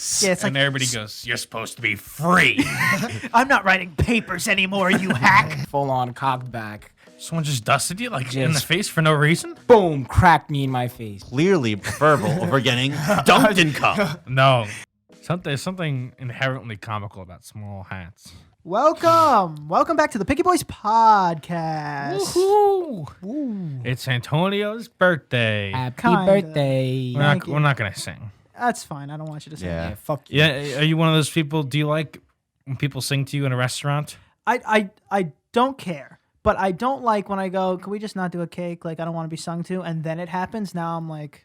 Yes. Yeah, it's And like, everybody goes, "You're supposed to be free." I'm not writing papers anymore, you hack. Full on cocked back. Someone just dusted you like in the Just- face for no reason. Boom, cracked me in my face. Clearly verbal over getting dunked in cup. No, there's something inherently comical about small hats. Welcome back to the Picky Boys podcast. Woohoo! It's Antonio's birthday. Happy Kinda. birthday. Thank you. We're not gonna sing. That's fine. I don't want you to say Yeah. that. Yeah, fuck you. Yeah, are you one of those people? Do you like when people sing to you in a restaurant? I don't care, but I don't like when I go, can we just not do a cake? Like, I don't want to be sung to, and then it happens. Now I'm like,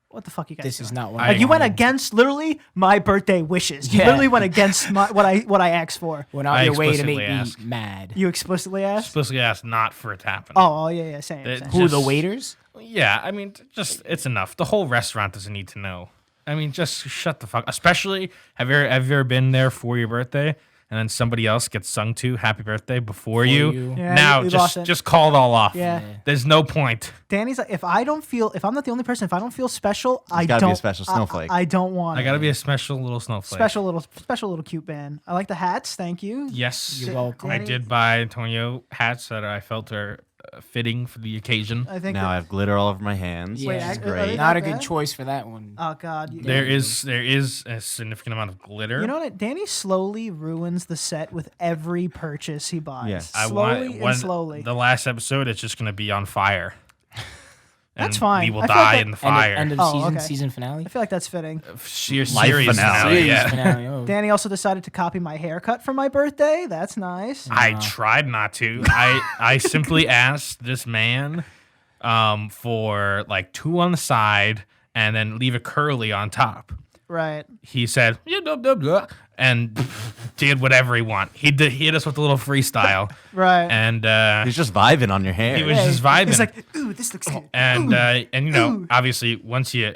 what the fuck you guys This doing? is not what I- Like, you went wanted. against literally my birthday wishes. You Yeah. literally went against what I asked for. Went out I your way to make explicitly me asked. mad. You explicitly asked. Explicitly asked not for it to happen. Oh yeah, same. It- same. Who, the just- waiters? Yeah, I mean, just it's enough. The whole restaurant doesn't need to know. I mean, just shut the fuck. Especially, have you ever been there for your birthday and then somebody else gets sung to "Happy Birthday" before you? Yeah, Now we lost it. just call it all off. Yeah. There's no point. Danny's like, if I'm not the only person, if I don't feel special, I gotta don't. be a special snowflake. I don't want. I gotta be a special little snowflake. special little cute band. I like the hats. Thank you. Yes, You're welcome. I Danny- did buy Antonio hats that I felt are fitting for the occasion. I think. Now I have glitter all over my hands. Wait, Which is are great. they- Not a that? good choice for that one. Oh God. There is a significant amount of glitter. You know what? Danny slowly ruins the set with every purchase he buys. Yes. Slowly and slowly. The last episode, it's just gonna be on fire. That's And fine. We will I feel like die that- in the fire. End of the Oh, season, okay. season finale. I feel like that's fitting. Series Life finale. finale. Series Yeah. finale. Oh. Danny also decided to copy my haircut for my birthday. That's nice. I tried not to. I simply asked this man for like 2 on the side and then leave a curly on top. Right. He said, yeah, blah, blah, blah, and did whatever he want. He hit us with a little freestyle. Right. And He's just vibing on your hair. he was just vibing. He's like, ooh, this looks good. and you know, Ooh. obviously once you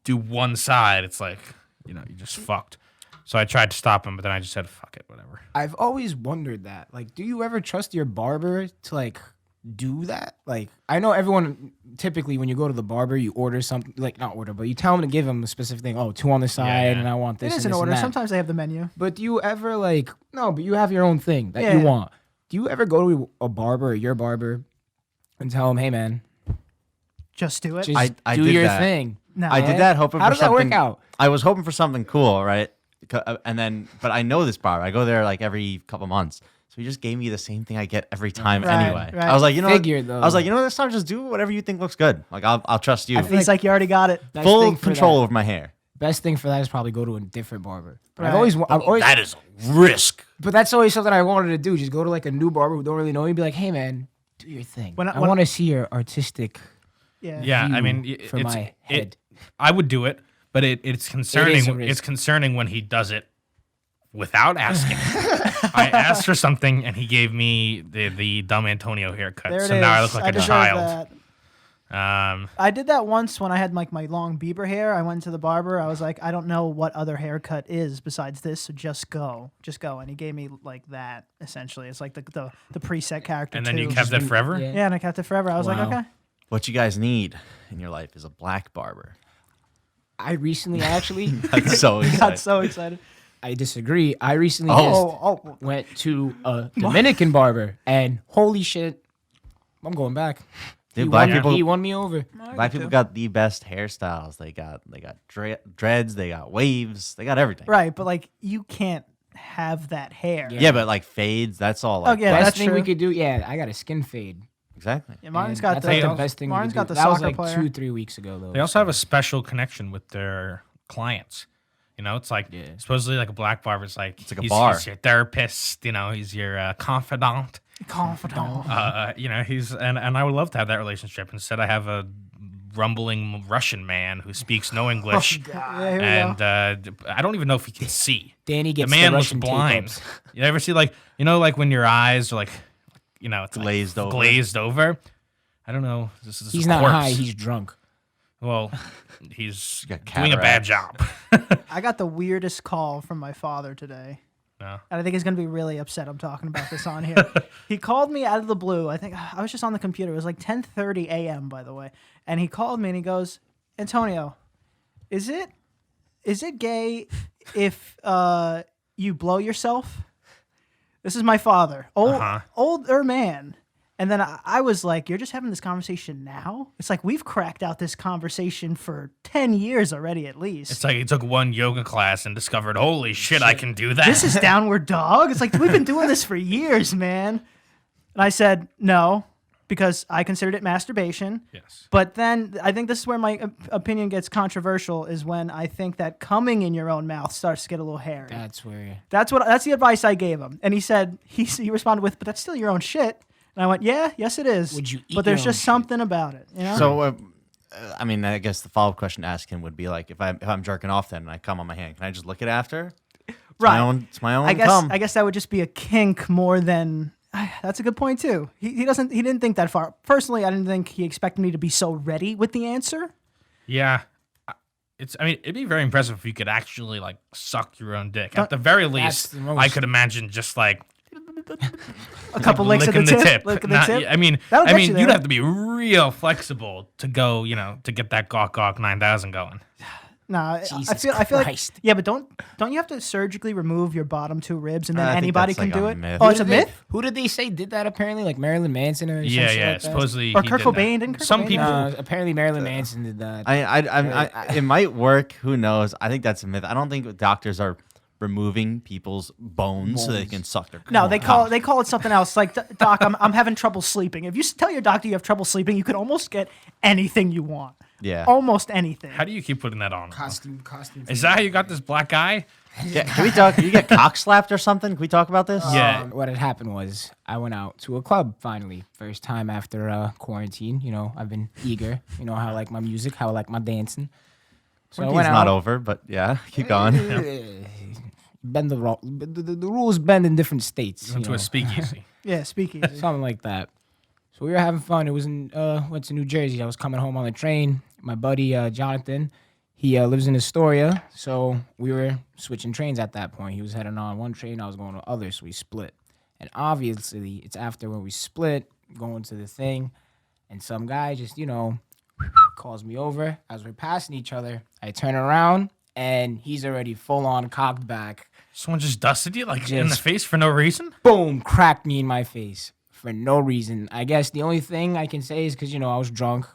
do one side, it's like, you know, you just fucked. So I tried to stop him, but then I just said, fuck it, whatever. I've always wondered that. Like, do you ever trust your barber to like do that? Like, I know everyone typically when you go to the barber, you order something, like not order, but you tell them to give them a specific thing. Oh, 2 on the side, yeah. and I want this. It is and an this order. And that. Sometimes they have the menu. But do you ever like no? But you have your own thing that Yeah. you want. Do you ever go to a barber or your barber and tell them, "Hey, man, Just do it. just I do did your that. thing"? no. I did that hoping How for does that something. work out? I was hoping for something cool, right? But I know this barber. I go there like every couple months. So he just gave me the same thing I get every time Right, anyway. right. I was like, you know, Figured, though. I was like, you know, this time just do whatever you think looks good. Like I'll trust you. I feel He's like, you already got it. Best Full thing for control that- over my hair. Best thing for that is probably go to a different barber. But Right. I've always, That is a risk. but that's always something I wanted to do. Just go to like a new barber who don't really know you, and be like, "Hey, man, do your thing. When I- I when want to see your artistic Yeah. Yeah, I view mean, for my head." I would do it, but it's concerning. It is a risk. It's concerning when he does it without asking. I asked for something, and he gave me the dumb Antonio haircut. There it so is. now I look like a deserve child. that. Um, I did that once when I had like my long Bieber hair. I went to the barber. I was like, I don't know what other haircut is besides this, so just go. And he gave me like that essentially. It's like the preset character. and then you too. kept that forever. Yeah. Yeah, and I kept it forever. I was like, Wow. okay. What you guys need in your life is a black barber. I recently actually, That's so Got exciting. so excited. I disagree. I recently Oh, went to a Dominican barber, and holy shit, I'm going back. Dude, He black won- people- he won me over. Black people got the best hairstyles. They got dreads. They got waves. They got everything. right, but like you can't have that hair. Yeah, but like fades. That's all. Like, yeah, Best that's thing we true. could do, yeah, I got a skin fade. exactly. Yeah, Martin's And got that's the, like the best thing. Martin's we could got the do. That was soccer like player. 2-3 weeks ago though. They also have a special connection with their clients. You know, it's like supposedly like a black barber. It's like like a bar. He's your therapist. You know, he's your confidant. confidant. You know, and I would love to have that relationship. Instead, I have a rumbling Russian man who speaks no English, Yeah, here we and go. I don't even know if he can see. Danny The gets man was Russian blind. take-ups. You ever see like like when your eyes are like, it's like Glazed over. Glazed over. I don't know. This is He's a not corpse. high. He's drunk. Well, he's got doing a bad job. I got the weirdest call from my father today. No. And I think he's going to be really upset I'm talking about this on here. He called me out of the blue. I think I was just on the computer. It was like 10:30 a.m., by the way. And he called me and he goes, Antonio, is it is it gay if you blow yourself? This is my father, older man. And then I was like, you're just having this conversation now? It's like we've cracked out this conversation for 10 years already at least. It's like he took one yoga class and discovered, holy shit, I can do that. This is downward dog. It's like, we've been doing this for years, man. And I said, no, because I considered it masturbation. Yes. But then I think this is where my opinion gets controversial, is when I think that coming in your own mouth starts to get a little hairy. That's where. That's the advice I gave him. And he said, he responded with, but that's still your own shit. And I went, yeah, yes, it is. Would you eat but there's your own just shit? something about it. You know? So, I mean, I guess the follow-up question to ask him would be like, if I'm jerking off then and I come on my hand, can I just lick it after? It's Right. It's my own I cum. guess that would just be a kink more than. That's a good point too. He didn't think that far. Personally, I didn't think he expected me to be so ready with the answer. Yeah. I mean, it'd be very impressive if you could actually like suck your own dick. At the very least, the most- I could imagine just like A couple licks at the licking tip. Licking the Not- tip. I mean, That'll get you you'd there. have to be real flexible to go, to get that Gawk 9000 going. Nah, I Jesus feel like Christ. yeah, but don't you have to surgically remove your bottom 2 ribs and then I think anybody that's can like do a it? myth. Oh, it's a Who did they- myth. Who did they say did that apparently? Like Marilyn Manson or some Yeah, shit yeah. like that? Supposedly, Or he Kurt did Cobain, that. didn't Kurt Some Cobain? people. No, apparently Marilyn Manson did that. It might work. Who knows? I think that's a myth. I don't think doctors are removing people's bones so they can suck their. No, they cock. call it something else. Like, doc, I'm having trouble sleeping. If you tell your doctor you have trouble sleeping, you can almost get anything you want. Yeah. Almost anything. How do you keep putting that on? costume. Is that how you got this black eye? Yeah, can we talk? Can you get cock slapped or something? Can we talk about this? Yeah. What had happened was I went out to a club finally. First time after quarantine. You know, I've been eager. You know how I like my music, how I like my dancing. So I Quarantine's went not out. over, but yeah, keep going. Bend the rules bend in different states. Went you to know. a speakeasy. Yeah, speakeasy. Something like that. So we were having fun. It was in went to New Jersey. I was coming home on the train. My buddy Jonathan, he lives in Astoria, so we were switching trains at that point. He was heading on one train, I was going on the other, so we split. And obviously, it's after when we split, going to the thing, and some guy just calls me over as we're passing each other. I turn around, and he's already full on cocked back. Someone just dusted you like in the Just- face for no reason? Boom, cracked me in my face for no reason. I guess the only thing I can say is because, I was drunk.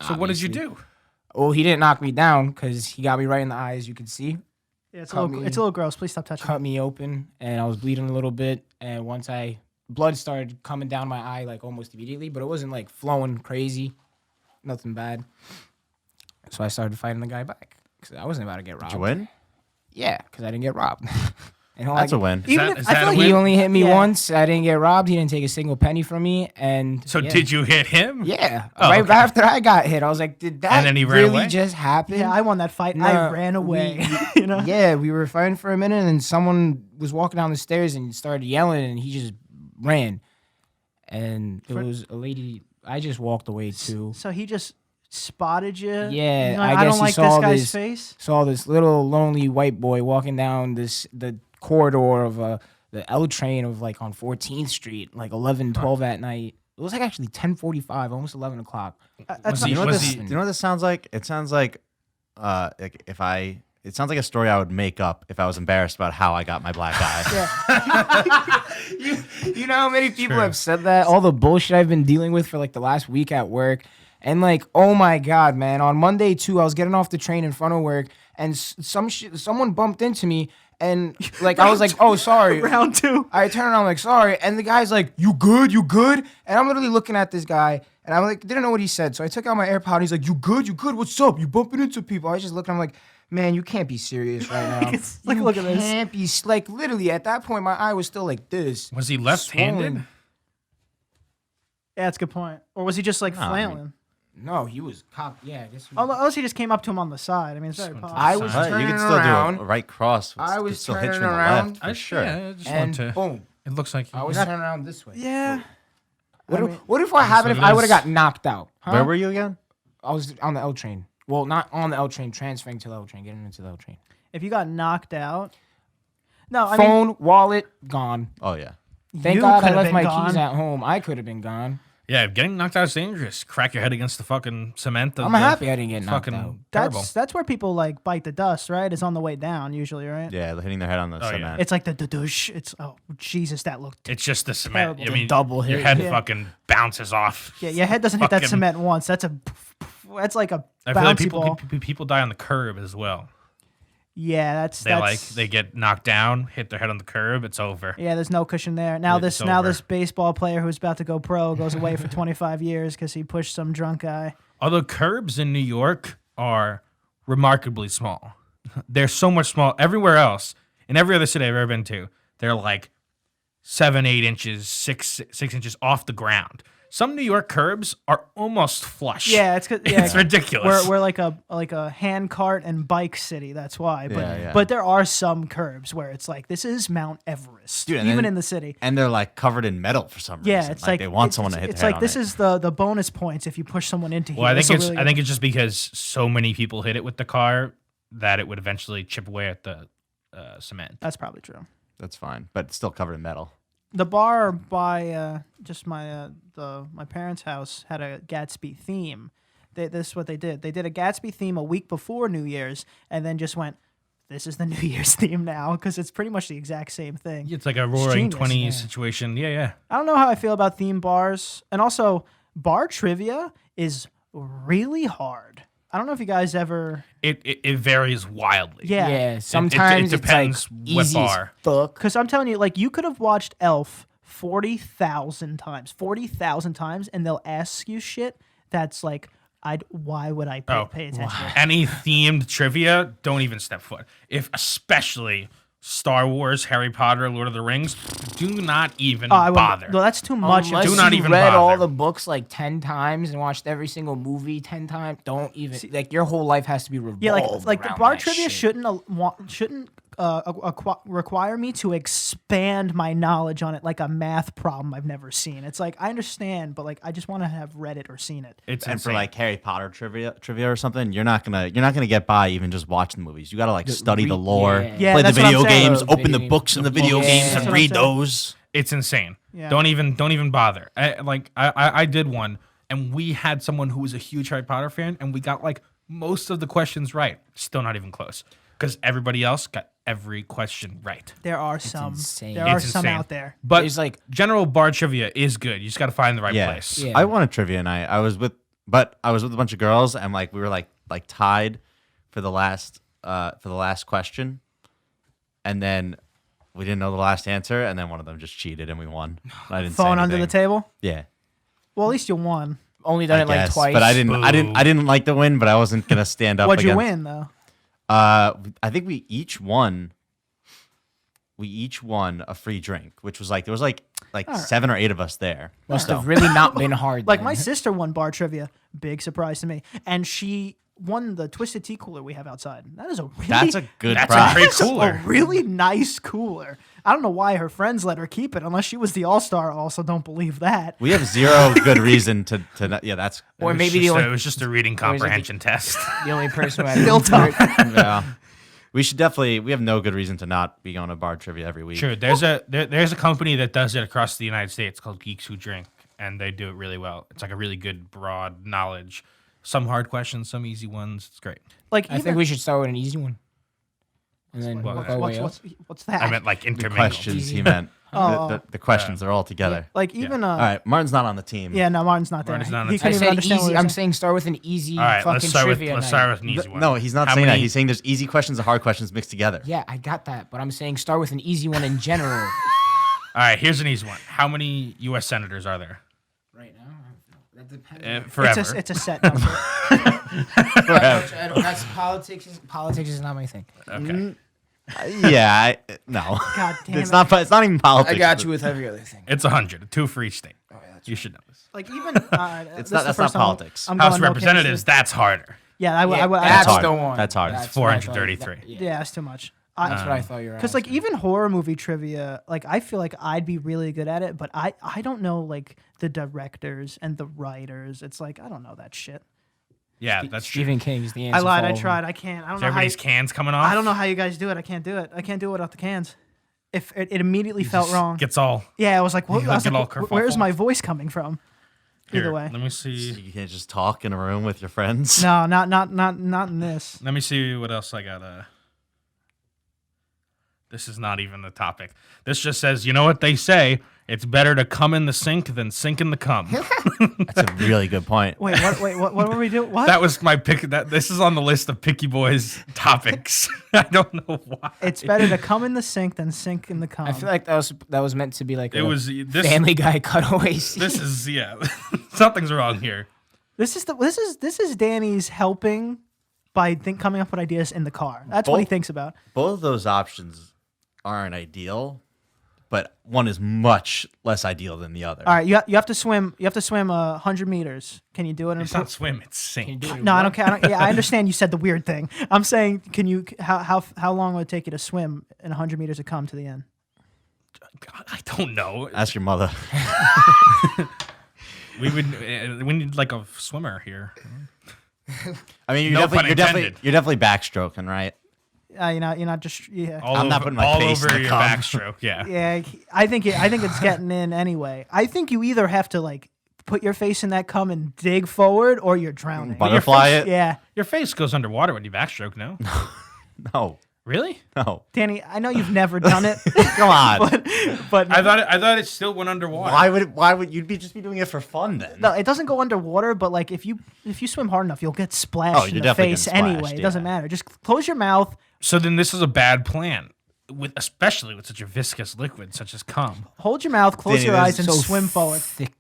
So what did you Obviously. do? Well, he didn't knock me down because he got me right in the eye, as you can see. Yeah, it's a Cut little, me. it's a little gross. Please stop touching. Cut me open, and I was bleeding a little bit. And once blood started coming down my eye, like almost immediately, but it wasn't like flowing crazy, nothing bad. So I started fighting the guy back because I wasn't about to get robbed. Did you win? Yeah, because I didn't get robbed. And all That's I a win. Is Even that- if is I that feel a like win? He only hit me Yeah. once. I didn't get robbed. He didn't take a single penny from me. And So yeah. did you hit him? Yeah. Oh, right okay. after I got hit, I was like, did that And then he ran really away? just happen? Yeah, I won that fight. No, I ran away. you know. Yeah, we were fighting for a minute, and someone was walking down the stairs and started yelling, and he just ran. And it was a lady. I just walked away too. So he just spotted you. Yeah, You're I like, guess don't he like saw this guy's this- face. Saw this little lonely white boy walking down the corridor of the L train of like on 14th Street, like 11, 12 at night. It was like actually 10:45, almost 11 o'clock. That's Was he- You know what was this? he- Do you know what this sounds like? It sounds like It sounds like a story I would make up if I was embarrassed about how I got my black eye. You know how many people True. have said that? All the bullshit I've been dealing with for like the last week at work. And like, oh my God, man. On Monday too, I was getting off the train in front of work and someone bumped into me and like, I was like, oh, sorry. Round two. I turn around, I'm like, sorry. And the guy's like, you good? You good? And I'm literally looking at this guy and I'm like, didn't know what he said. So I took out my AirPod and he's like, you good? You good? What's up? You bumping into people? I was just looking, I'm like, man, you can't be serious right now. It's like, You look at this. can't be, like, literally at that point, my eye was still like this. Was he left-handed? Swollen. Yeah, that's a good point. Or was he just like I mean- flailing? No, he was cocked. Yeah, I guess. Unless he just came up to him on the side. I mean, it's very Just went to possible. I was But you turning can still around. do a right cross. I It was still hit you turning in the around. left, for sure. Yeah, I just And want to. boom, It looks like I was turning around this way. Yeah. What, I if, mean- what if what happened if what it I would have is. got knocked out? Huh? Where were you again? I was on the L train. Well, not on the L train, transferring to the L train, getting into the L train. If you got knocked out. No, I mean, Phone, wallet, gone. Oh yeah. Thank you God I could've left been my gone. keys at home. I could have been gone. Yeah, getting knocked out is dangerous. Crack your head against the fucking cement. I'm happy I didn't get knocked fucking out. terrible. That's where people like bite the dust, right? It's on the way down usually, right? Yeah, hitting their head on the yeah. cement. It's like the douche. It's Jesus, that looked. It's just the cement. Terrible. I mean, Double your hit. head Yeah. fucking bounces off. Yeah, your head doesn't hit that Fucking- cement once. That's like a I feel like bouncy ball. people die on the curb as well. Yeah, that's They get knocked down, hit their head on the curb, it's over. Yeah, there's no cushion there. Now It's this over. baseball player who's about to go pro goes away for 25 years because he pushed some drunk guy. Although curbs in New York are remarkably small. They're so much small. Everywhere else, in every other city I've ever been to, they're like 7, 8 inches, 6 inches off the ground. Some New York curbs are almost flush. Yeah, it's It's ridiculous. We're like a hand cart and bike city. That's why. But Yeah. but there are some curbs where it's like this is Mount Everest, Dude, and even then- in the city. And they're like covered in metal for some reason. Yeah, it's like they want it's- someone to hit It's their head like on this it. is the bonus points if you push someone into here. Well, I think This'll it's really I think it's just because so many people hit it with the car that it would eventually chip away at the cement. that's probably true. That's fine, but it's still covered in metal. The bar by just my parents' house had a Gatsby theme. This is what they did. They did a Gatsby theme a week before New Year's, and then just went, "This is the New Year's theme now," because it's pretty much the exact same thing. It's like a roaring Genius, 20s yeah. situation. Yeah. I don't know how I feel about theme bars, and also bar trivia is really hard. I don't know if you guys ever, It varies wildly. yeah. Yeah, sometimes depends it's like what easy as bar. fuck. Because I'm telling you, like, you could have watched Elf 40,000 times, and they'll ask you shit that's like, why would I pay attention to it? Any themed trivia, don't even step foot. If especially Star Wars, Harry Potter, Lord of the Rings, do not even I wouldn't- bother. No, that's too much. Unless Do not you even read all bother. the books like 10 times and watched every single movie 10 times. Don't even like your whole life has to be revolved. Yeah, like the around bar that trivia shit. shouldn't require me to expand my knowledge on it like a math problem I've never seen. It's like I understand, but like I just want to have read it or seen it. It's And insane. for like Harry Potter trivia or something, you're not gonna get by even just watching the movies. You gotta like study the lore, yeah. Yeah, play the that's what I'm video saying. games, The open the video books in the video Yeah. games, That's and what I'm read saying. those. It's insane. Yeah. Don't even bother. I did one, and we had someone who was a huge Harry Potter fan, and we got like most of the questions right. Still not even close, because everybody else got every question right. There are some. insane. There are It's some insane. out there. But There's, like- general bar trivia is good. You just got to find the right Yeah. place. Yeah. I won a trivia night. I was with a bunch of girls, and like we were like tied for the last question, and then we didn't know the last answer, and then one of them just cheated, and we won. I didn't say Phone under the anything. table. Yeah, Well, at least you won. Only done I it like guess, twice. but I didn't like the win, but I wasn't gonna stand up. What'd you against- win though? I think we each won. We each won a free drink, which was like there was like 7 or 8 of us there. Must So- have really not been hard. Like then. my sister won bar trivia. Big surprise to me, and she won the Twisted Tea cooler we have outside. That is a really That's a good That's a prize. great That's a cooler. really nice cooler. I don't know why her friends let her keep it, unless she was the all-star. Also, don't believe that. We have zero good reason to not, yeah, that's or It was maybe just the only, it was just a reading was like the- comprehension test. the only person who had Still tough. yeah. We should definitely. We have no good reason to not be on a bar trivia every week. Sure, there's a company that does it across the United States called Geeks Who Drink, and they do it really well. It's like a really good broad knowledge. Some hard questions, some easy ones. It's great. Like I even, think we should start with an easy one, and then Well, work our way up. what's that? I meant like The intermingled. questions he meant. The questions are all together. like even All right, Martin's not on the team. Yeah, no, Martin's not there. Martin's not on He the couldn't I even said understand what easy. we were I'm saying. saying start with an easy All right, fucking let's start with trivia let's night. start with an easy one. No, he's not How saying that. many- He's saying there's easy questions and hard questions mixed together. Yeah, I got that, but I'm saying start with an easy one in general. All right, here's an easy one. How many U.S. senators are there? Right now, that depends. Forever. It's a set number. That's politics. Politics is not my thing. Okay. Yeah, no. God damn It's it. not. It's not even politics. I got you with every other thing. It's 100, 2 for each state. You should know this. Like even It's not. That's not politics. I'm House going of no Representatives, that's harder. candidates. Yeah, I would. Yeah, That's that's hard. the one. That's hard. That's what I thought. 433. yeah, that's too much. That's what I thought you were. Because like asking. even horror movie trivia, like I feel like I'd be really good at it, but I don't know like the directors and the writers. It's like I don't know that shit. Yeah, that's true. Stephen King is the answer. I lied. for I all of them. tried. I can't. I don't Is know how. everybody's cans coming off? I don't know how you guys do it. I can't do it. I can't do it without the cans. If it immediately felt wrong. Gets all. Yeah, I was like, what? You I was get like, all where's kerfuffle. my voice coming from? Either Here, way. let me So see. you can't just talk in a room with your friends. No, not in this. Let me see what else I got. This is not even the topic. This just says, you know what they say? It's better to come in the sink than sink in the cum. That's a really good point. Wait, what were we doing? What? That was my pick. This is on the list of Picky Boys topics. I don't know why. It's better to come in the sink than sink in the cum. I feel like that was meant to be like It a was this. Family Guy cutaway scene. This is something's wrong here. This is Danny's helping by coming up with ideas in the car. That's what he thinks about. Both of those options aren't ideal, but one is much less ideal than the other. All right, you have to swim. You have to swim 100 meters. Can you do it? It's not swim. It's sink. No, I don't care. Yeah, I understand you said the weird thing. I'm saying, can you? How long will it take you to swim in 100 meters to come to the end? I don't know. Ask your mother. We need like a swimmer here. I mean, No pun you're definitely intended. you're definitely backstroking, right? You're not just All not over, putting my all face over in the your cum. backstroke. Yeah. yeah. I think it's getting in anyway. I think you either have to like put your face in that cum and dig forward, or you're drowning. Butterfly it? Yeah, Your face goes underwater when you backstroke. No. No, Really? no. Danny, I know you've never done it, Come on. but I thought it still went underwater. Why would you just be doing it for fun then? no, it doesn't go underwater. But like if you swim hard enough, you'll get splashed Oh, in you're the definitely face getting anyway. splashed, It doesn't yeah. matter. Just close your mouth. So then this is a bad plan, especially with such a viscous liquid such as cum. Hold your mouth, close Danny, your this eyes, is and so swim forward. thick.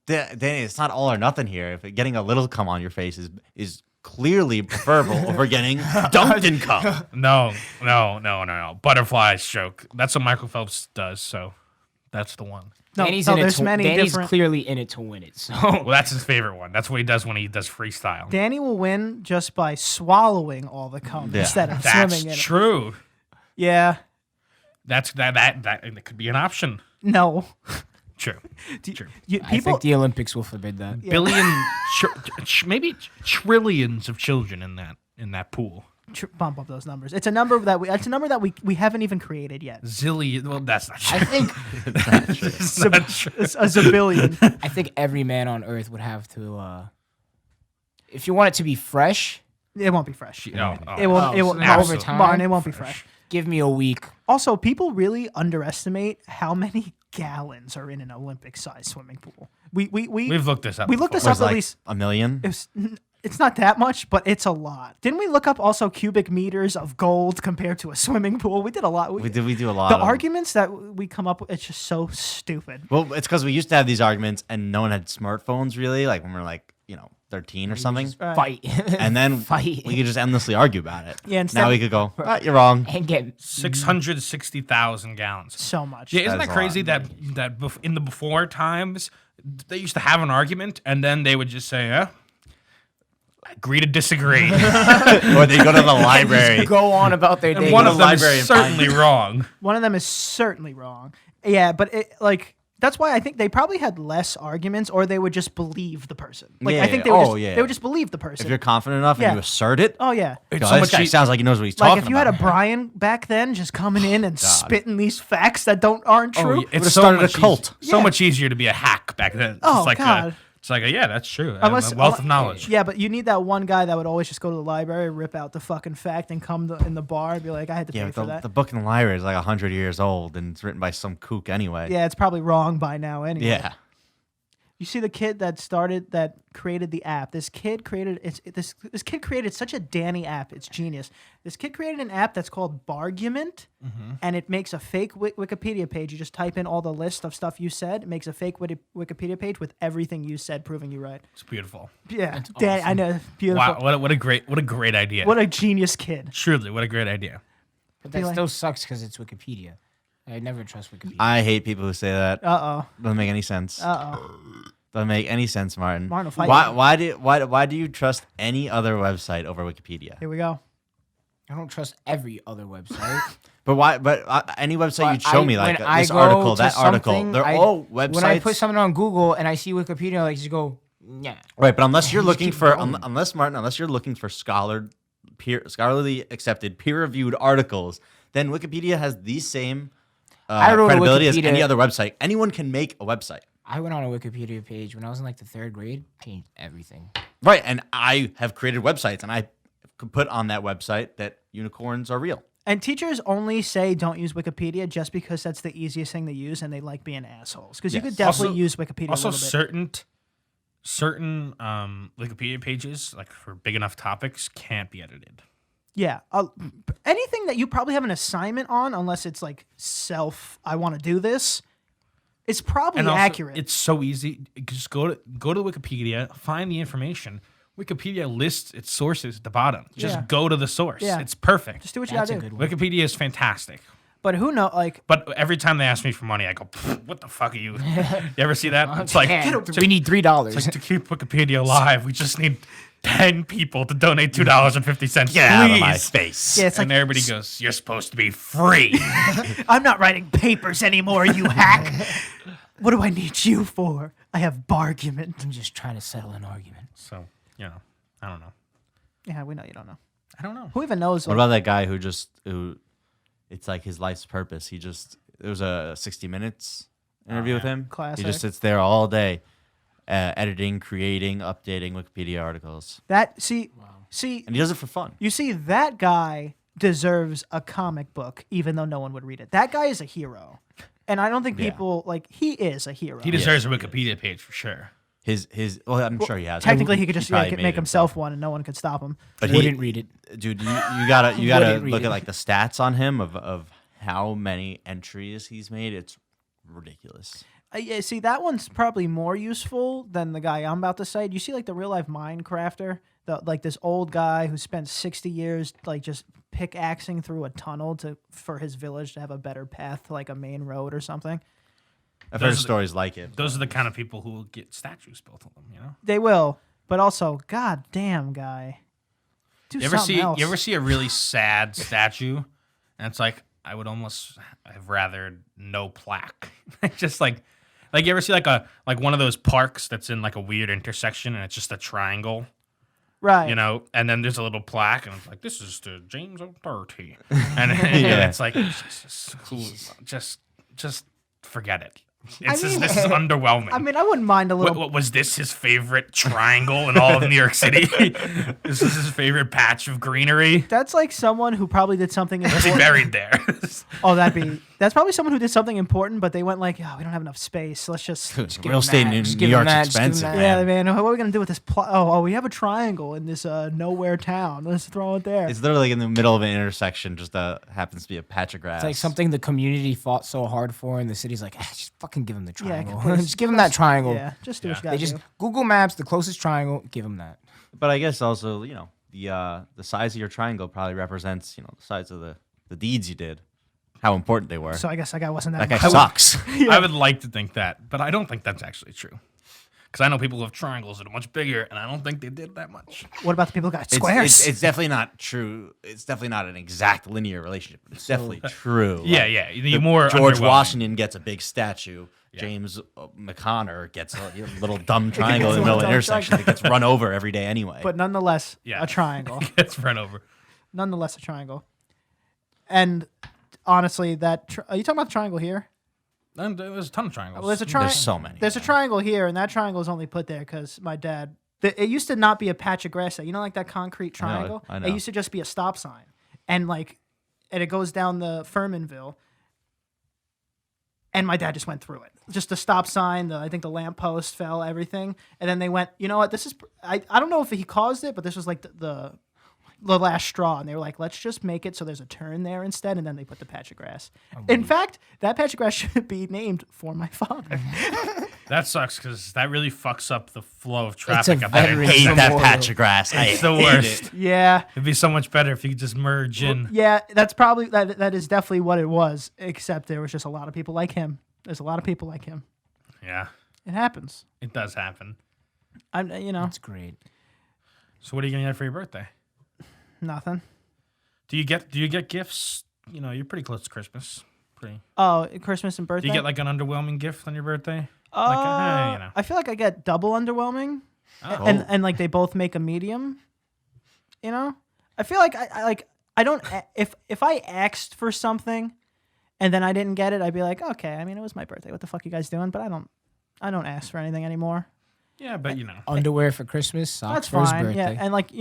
Danny, it's not all or nothing here. If getting a little cum on your face is clearly preferable over getting dunked in cum. No. Butterfly stroke. That's what Michael Phelps does. So that's the one. No, Danny's no, in it there's to, many Danny's different. clearly in it to win it. So Well, that's his favorite one. That's what he does when he does freestyle. Danny will win just by swallowing all the cum Yeah. instead of That's swimming in it. true. Yeah. That's that could be an option. No. True. Do- True. people, I think the Olympics will forbid that. Billion, maybe trillions of children in that pool. bump up those numbers. It's a number that we haven't even created yet. Zillion. Well, that's not I true. think It's not true. It's a zabillion. I think every man on earth would have to. If you want it to be fresh, It won't be fresh. No, It won't. It so won't. not no, over time? Martin, it won't be fresh. give me a week. Also, people really underestimate how many gallons are in an Olympic-sized swimming pool. We've looked this up. We looked before. this Was up at like least. a million? It's not that much, but it's a lot. Didn't we look up also cubic meters of gold compared to a swimming pool? We did a lot. We do a lot. The of them. arguments that we come up with, it's just so stupid. Well, it's because we used to have these arguments, and no one had smartphones really. Like when we were like 13 or something. Fight. And then Fight. we could just endlessly argue about it. Yeah, instead- now we could go, you're wrong. and get 660,000 gallons. So much. Yeah, isn't That is that a crazy lot. that in the before times they used to have an argument and then they would just say, agree to disagree. Or they go to the library. go on about their day. And one to of the them is library and find certainly wrong. One of them is certainly wrong. Yeah, but that's why I think they probably had less arguments, or they would just believe the person. Like Yeah, I think yeah. they would just believe the person. If you're confident enough Yeah. and you assert it, Oh yeah. It's "Yo, so this much guy ea- sounds like he knows what he's Like talking if you had about. a Brian back then just coming in and spitting these facts that aren't Oh, true. yeah, Would've started a cult. So Yeah. much easier to be a hack back then. It's Oh, like God. it's like yeah, that's true. I have a wealth of knowledge. Yeah, but you need that one guy that would always just go to the library, rip out the fucking fact, and come in the bar and be like, I had to Yeah, pay but for the that. book in the library is like 100 years old and it's written by some kook anyway. Yeah, it's probably wrong by now anyway. Yeah. You see the kid that created the app. This kid created this kid created such a Danny app. It's genius. This kid created an app that's called Bargument, and it makes a fake Wikipedia page. You just type in all the list of stuff you said. It makes a fake Wikipedia page with everything you said, proving you right. It's beautiful. Yeah, Danny, I know, beautiful. Wow, what a great idea. What a genius kid. Truly, what a great idea. But that Be like- still sucks because it's Wikipedia. I never trust Wikipedia. I hate people who say that. Uh Doesn't make any sense. oh. Uh oh. Doesn't make any sense, Martin. Martin will fight you. Why do you trust any other website over Wikipedia? Here we go. I don't trust every other website. But why? But any website you'd But show me, like when I this go article, to that article, something, they're all websites. When I put something on Google and I see Wikipedia, I like just go, yeah. Right, but unless you're Just looking keep for, going. unless you're looking for scholarly accepted, peer-reviewed articles, then Wikipedia has the same I wrote a credibility as Wikipedia- any other website. Anyone can make a website. I went on a Wikipedia page when I was in like the 3rd grade, changed everything. Right, and I have created websites, and I could put on that website that unicorns are real. And teachers only say don't use Wikipedia just because that's the easiest thing to use, and they like being assholes. Because you Yes. could definitely Also- use Wikipedia Also, a little bit. certain Wikipedia pages, like for big enough topics, can't be edited. Yeah. Anything that you probably have an assignment on, unless it's like I want to do this, it's probably And also, accurate. it's so easy. Just go to Wikipedia, find the information. Wikipedia lists its sources at the bottom. Just Yeah. go to the source. Yeah. It's perfect. Just do what you That's gotta a do. good one. Wikipedia is fantastic. But who knows? Like, But every time they ask me for money, I go, "What the fuck are you?" You ever see that? It's like, Yeah, we need $3. it's like to keep Wikipedia alive, we just need 10 people to donate $2.50. Get out of my please. face. yeah, it's And like everybody goes, "You're supposed to be free." I'm not writing papers anymore, you hack. What do I need you for? I have bargument. I'm just trying to settle an argument. So, I don't know. Yeah, we know you don't know. I don't know. Who even knows? What about that guy who it's like his life's purpose. There was a 60 Minutes interview with him. Classic. He just sits there all day, editing, creating, updating Wikipedia articles, see, and he does it for fun. you see, that guy deserves a comic book, even though no one would read it. That guy is a hero, and I don't think Yeah. people he is a hero. He deserves a Wikipedia page for sure. Well, I'm sure he has. Technically, he could just probably make made it himself one, and no one could stop him. But Wouldn't read it. dude. You gotta Wouldn't read look it. at like the stats on him of how many entries he's made. It's ridiculous. Yeah, see, that one's probably more useful than the guy I'm about to cite. You see, like the real life Minecrafter, like this old guy who spent 60 years like just pickaxing through a tunnel for his village to have a better path to like a main road or something. I've Those heard are the- stories like it. Those are the kind of people who will get statues built of them, you know? They will, but also, god damn, guy, do You ever something see else. you ever see a really sad statue? And it's like, I would almost have rather no plaque. Just like you ever see like one of those parks that's in like a weird intersection and it's just a triangle, right? you know, and then there's a little plaque and it's like, this is to James O'Doherty. And it's like, Jesus, just forget it. This is underwhelming. I mean, I wouldn't mind a little. What was this his favorite triangle in all of New York City? This is his favorite patch of greenery. That's like someone who probably did something Is he important. buried there? Oh, that's probably someone who did something important, but they went like, "Oh, we don't have enough space. Let's just." Real estate in Just New give him York's that, just give him expensive. that. Yeah, man. What are we gonna do with this? We have a triangle in this nowhere town. Let's throw it there. It's literally in the middle of an intersection. Just happens to be a patch of grass. It's like something the community fought so hard for, and the city's like, just fucking give him the Yeah, triangle. please. just give him that triangle. Yeah, just do what you They gotta just do. Google Maps, the closest triangle, give him that. But I guess also, the size of your triangle probably represents, the size of the deeds you did, how important they were. So I guess that guy wasn't that. That guy much. sucks. I would like to think that, but I don't think that's actually true. Because I know people who have triangles that are much bigger, and I don't think they did that much. What about the people who got It's- squares? It's definitely not true. It's definitely not an exact linear relationship. But it's definitely true. Yeah, Like, yeah. The more George underwhelming. Washington gets a big statue. James McConnor gets a little dumb triangle in the middle of the dumb intersection that gets run over every day anyway. But nonetheless, Yeah. a triangle. gets run over. Nonetheless, a triangle. And honestly, are you talking about the triangle here? And there's a ton of triangles. Well, there's a triangle. There's so many. There's a triangle here, and that triangle is only put there because my dad. It used to not be a patch of grass. Like that concrete triangle. I know. It used to just be a stop sign, and it goes down the Furmanville. And my dad just went through it. Just the stop sign. I think the lamppost fell. Everything. And then they went. You know what? This is. I don't know if he caused it, but this was like the last straw, and they were like, let's just make it so there's a turn there instead, and then they put the patch of grass. In fact, that patch of grass should be named for my father. That sucks because that really fucks up the flow of a traffic at that veteran hate intersection. that Memorial. patch of grass. I It's the hate worst. it. Yeah, It'd be so much better if you could just merge in. yeah, that's probably that is definitely what it was, except there was just a lot of people like him. There's a lot of people like him. Yeah, It happens. it does happen. I'm That's great. So what are you gonna get for your birthday? nothing. Do you get gifts? You're pretty close to Christmas. Pretty. Oh, Christmas and birthday. Do you get like an underwhelming gift on your birthday? I feel like I get double underwhelming, Oh. and like they both make a medium. I feel like I don't if I asked for something, and then I didn't get it, I'd be like, okay. I mean, it was my birthday. What the fuck you guys doing? But I don't. I don't ask for anything anymore. Yeah, but Underwear for Christmas, socks That's for his fine. birthday. Yeah, and like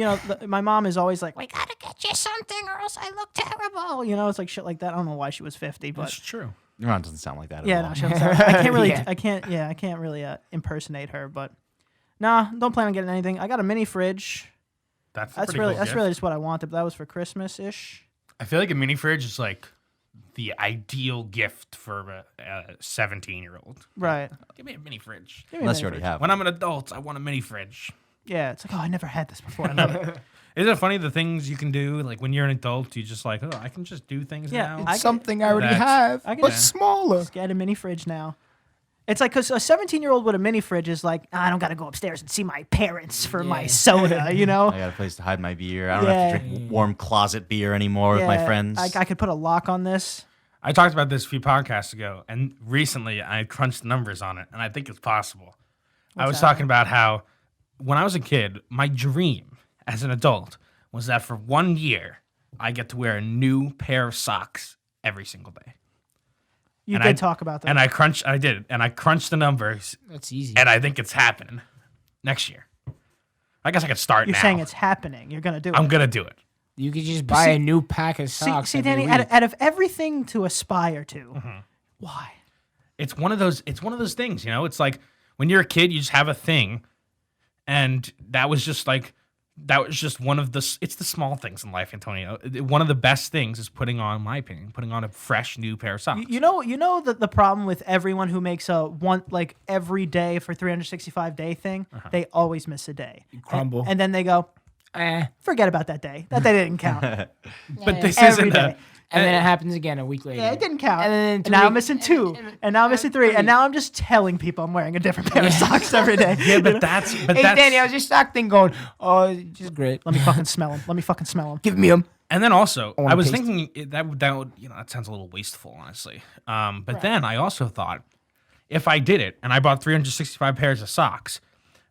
my mom is always like, "We gotta get you something, or else I look terrible." It's like shit like that. I don't know why she was 50, but that's true. Your mom doesn't sound like that at yeah, all. no, she doesn't sound- I can't really, Yeah. I can't really impersonate her. But nah, don't plan on getting anything. I got a mini fridge. That's That's pretty really cool that's gift. really just what I wanted. But that was for Christmas ish. I feel like a mini fridge is like the ideal gift for a 17-year-old. Right. Give me a mini fridge. Give me a Unless mini you already fridge. have. When I'm an adult, I want a mini fridge. Yeah, it's like, oh, I never had this before. I love it. Isn't it funny the things you can do? Like when you're an adult, you just like, oh, I can just do things Yeah, now. I It's something I already That's- have, I can- but Yeah. smaller. Just get a mini fridge now. It's like, because a 17-year-old with a mini fridge is like, I don't got to go upstairs and see my parents for my Yeah. soda, I got a place to hide my beer. I don't have to drink warm closet beer anymore with my Yeah, friends. I could put a lock on this. I talked about this a few podcasts ago, and recently I crunched the numbers on it, and I think it's possible. I was talking about how when I was a kid, my dream as an adult was that for 1 year, I get to wear a new pair of socks every single day. You And did I- talk about that. And I crunched the numbers, That's easy. and I think it's happening next year. I guess I could start You're now. saying it's happening. You're going to do I'm it. going to do it. You could just buy a new pack of See, socks. see every Danny, week. out of everything to aspire to, Mm-hmm. why? It's one of those things, It's like when you're a kid, you just have a thing, and that was just one of it's the small things in life, Antonio. One of the best things is putting on a fresh new pair of socks. You know that the problem with everyone who makes a one like every day for 365 day thing, Uh-huh. they always miss a day. crumble. And then they go, forget about that day. That day didn't count. But this Every isn't day. and then it happens again a week later. Yeah, it didn't count. And then And now I'm 2 missing two. And now I'm missing three. And now I'm just telling people I'm wearing a different pair of socks every day. Yeah, but that's Hey, Danny, how's your sock thing going? Oh, just great. Let me fucking smell them. Let me fucking smell them. Give me them. And then also, wanna I was taste thinking that would that sounds a little wasteful, honestly. But then I also thought if I did it and I bought 365 pairs of socks,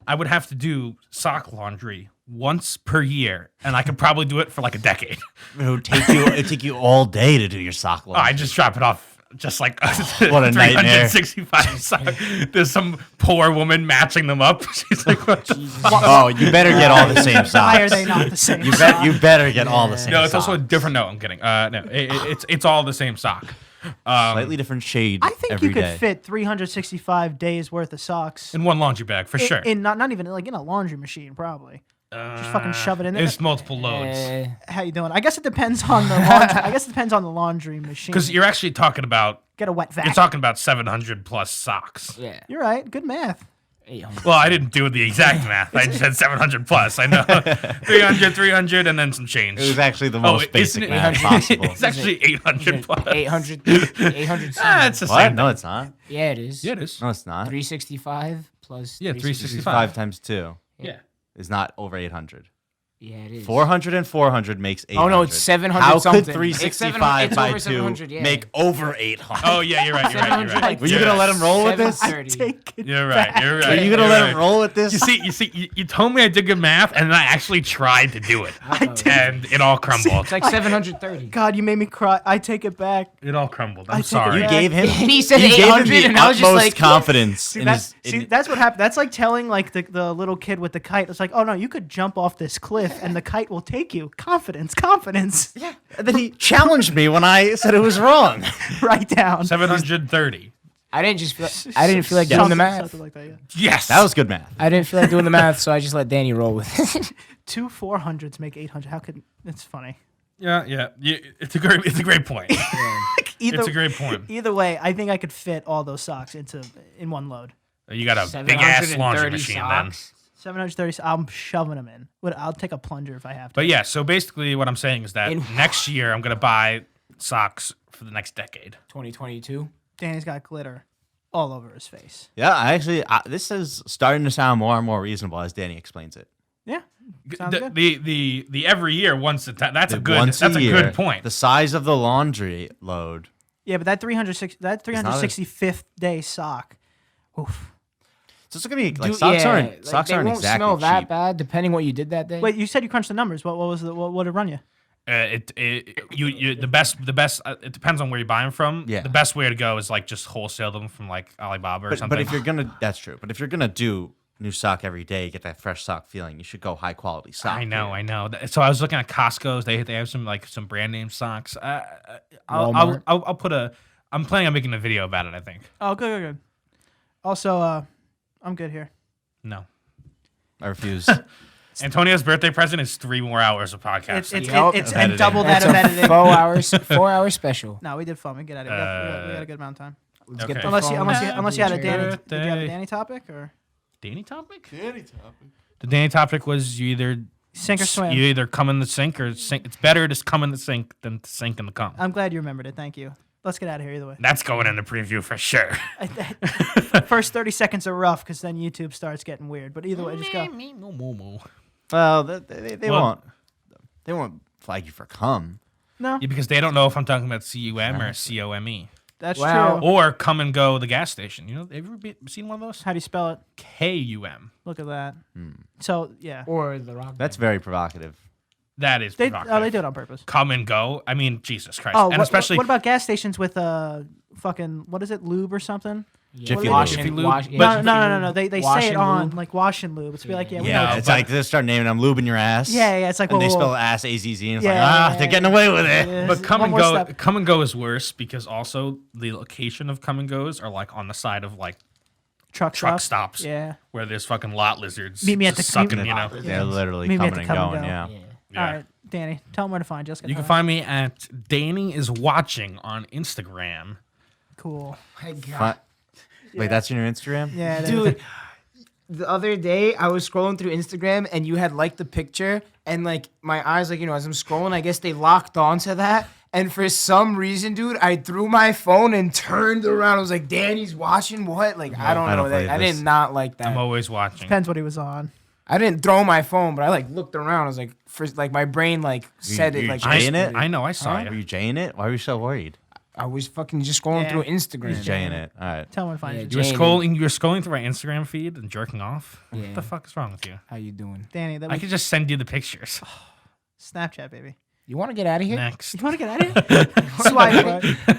I would have to do sock laundry once per year, and I could probably do it for like a decade. It'd take you all day to do your sock Oh, laundry. I just drop it off, just like What a nightmare. 365 socks. There's some poor woman matching them up. She's like, what the Oh, you better get all the same socks. Why are they not the same? You better get all the same. No, it's also a socks. different. No, I'm kidding. No, it's all the same sock. Slightly different shade. I think every you could day. fit 365 days worth of socks In one laundry bag for sure. in not even like in a laundry machine, probably. Just fucking shove it in there. It's multiple loads. How you doing? I guess it depends on the laundry. I guess it depends on the laundry machine. Because you're actually talking about Get a wet vac. you're talking about 700 plus socks. Yeah. You're right. Good math. 800. Well, I didn't do the exact math. I just said 700 plus. I know 300, and then some change. It was actually the most isn't basic it math 800? possible. It's actually 800 plus. 800. 800. Ah, it's the What? same. No, it's not. Yeah, it is. Yeah, it is. No, it's not. 365 plus. Yeah, 365. 365. 5 times 2 Yeah. is not over 800. Yeah, it is. 400 and 400 makes 800. Oh no, it's 700 How something. could It's 365 it's by over 2 700, yeah. make over 800? Oh yeah, you're right. You're right. You're 700, right. like, Were you going to let him roll with this? 730. Take it. You're right. You're right. Are you going to you're let right. him roll with this? You see, you told me I did good math, and then I actually tried to do it, and it all crumbled. It's like 730. God, you made me cry. I take it back. It all crumbled. I I'm take it sorry. You back. gave him. And he said you gave him 800, the and I was just utmost like, confidence. See, in that's, his, see, in, that's what happened. That's like telling like the little kid with the kite. It's like, oh no, you could jump off this cliff and the kite will take you. Confidence, confidence. and then he challenged me when I said it was wrong. Write down. 730. I didn't feel like doing the Something- math. something like that, yeah. Yes. That was good math. I didn't feel like doing the math, so I just let Danny roll with it. 2 400s make 800. How could it's funny. Yeah. It's a great point. Either, It's a great point. Either way, I think I could fit all those socks in one load. You got a big ass laundry 730 machine socks. 730. I'm shoving them in. I'll take a plunger if I have to. But yeah, so basically what I'm saying is that In- next year I'm gonna buy socks for the next decade. 2022. Danny's got glitter all over his face. Yeah, this is starting to sound more and more reasonable as Danny explains it. Yeah. Sounds good. The every year once that's a good Once that's a year, good point. The size of the laundry load. Yeah, but that 365th day sock. Oof. So it's gonna be like Dude, socks yeah, aren't like, socks they aren't won't exactly smell that cheap. bad depending what you did that day. Wait, you said you crunched the numbers. What would it run you? The best. It depends on where you buy them from. Yeah. The best way to go is like just wholesale them from like Alibaba or something. But if you're gonna, that's true. But if you're gonna do new sock every day, get that fresh sock feeling, you should go high quality sock. I know, here. I know. So I was looking at Costco's. They have some brand name socks. Walmart. I'll put a. I'm planning on making a video about it. I think. Oh, good. Also, I'm good here. No. I refuse. Antonio's birthday present is 3 more hours of podcast. It's and editing. double that That's of a editing. 4 hour special. No, we did fun. We get out of it. We got a good amount of time. Let's Okay. get the Unless you phone. had a Danny. Birthday. Did you have a Danny topic or Danny topic? Danny topic. The Danny topic was you either sink or swim? You either come in the sink or sink. It's better to come in the sink than to sink in the cum. I'm glad you remembered it. Thank you. Let's get out of here either way. That's going in the preview for sure. First 30 seconds are rough because then YouTube starts getting weird. But either way, just go. Well, they Well- won't flag you for cum. No, Yeah, because they don't know if I'm talking about CUM or COME. that's Wow. true. Or come and go the gas station. You know, have you ever seen one of those? How do you spell it? KUM. Look at that. Hmm. So yeah, Or the rock. That's very provocative. That is they provocative. do it on purpose. Come and go. I mean, Jesus Christ. Oh, and especially what about gas stations with fucking what is it, lube or something? Jiffy Wash Lube. and- Jiffy wash- Lube. yeah, No. They Wash say it and on lube. like wash and lube. It's be like, yeah, we know. Yeah, It's but- like they start naming them lube in your ass. Yeah, it's like, And they whoa, whoa, spell whoa. ass AZZ, and it's Yeah, like, yeah, they're getting away with it. Yeah, But come one and more go. step. Come and go is worse because also the location of come and goes are like on the side of like Truck stops. Yeah. where there's fucking lot lizards. Meet me at just the- meet sucking. me- You know. They're literally Maybe at coming the and come and going. go. Yeah. Yeah. All right, Danny, tell them where to find you. Let's get You can started. find me at Danny is watching on Instagram. Cool. My God. Fi- Wait, that's in your Instagram? Yeah, it is. Dude, the other day I was scrolling through Instagram and you had liked the picture and like my eyes, like, you know, as I'm scrolling, I guess they locked onto that. And for some reason, dude, I threw my phone and turned around. I was like, Danny's watching what? Like, I don't I know. don't That. believe I this. did not like that. I'm always watching. Depends what he was on. I didn't throw my phone, but I like looked around. I was like, first, like my brain like said you it. Like jaying it? I know. I saw Were you. you jaying it? Why were you so worried? I was fucking just scrolling Yeah. through Instagram. He's jaying it. All right. Tell them where to find Yeah, you. You were Jane. scrolling. You were scrolling through my Instagram feed and jerking off. Yeah. What the fuck is wrong with you? How you doing? Danny, that I was could just send you the pictures. Snapchat, baby. You want to get out of here? Next. You want to get out of here? Swipe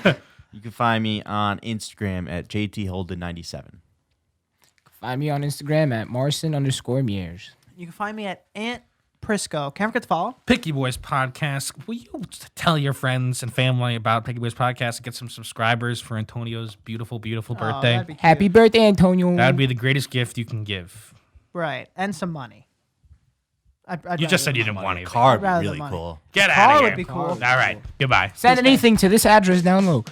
right. You can find me on Instagram at JTHolden97. Find me on Instagram at Marcin_Mears. You can find me at Aunt Prisco. Can't forget to follow. Picky Boys Podcast. Will you tell your friends and family about Picky Boys Podcast and get some subscribers for Antonio's beautiful, beautiful Oh, birthday? that'd be cute. Happy birthday, Antonio. That would be the greatest gift you can give. Right, and some money. I'd You just rather said you than didn't want anything. Car would Rather be than really money. cool. Get Car out of would here. be cool. All right. Goodbye. Send anything to this address down low.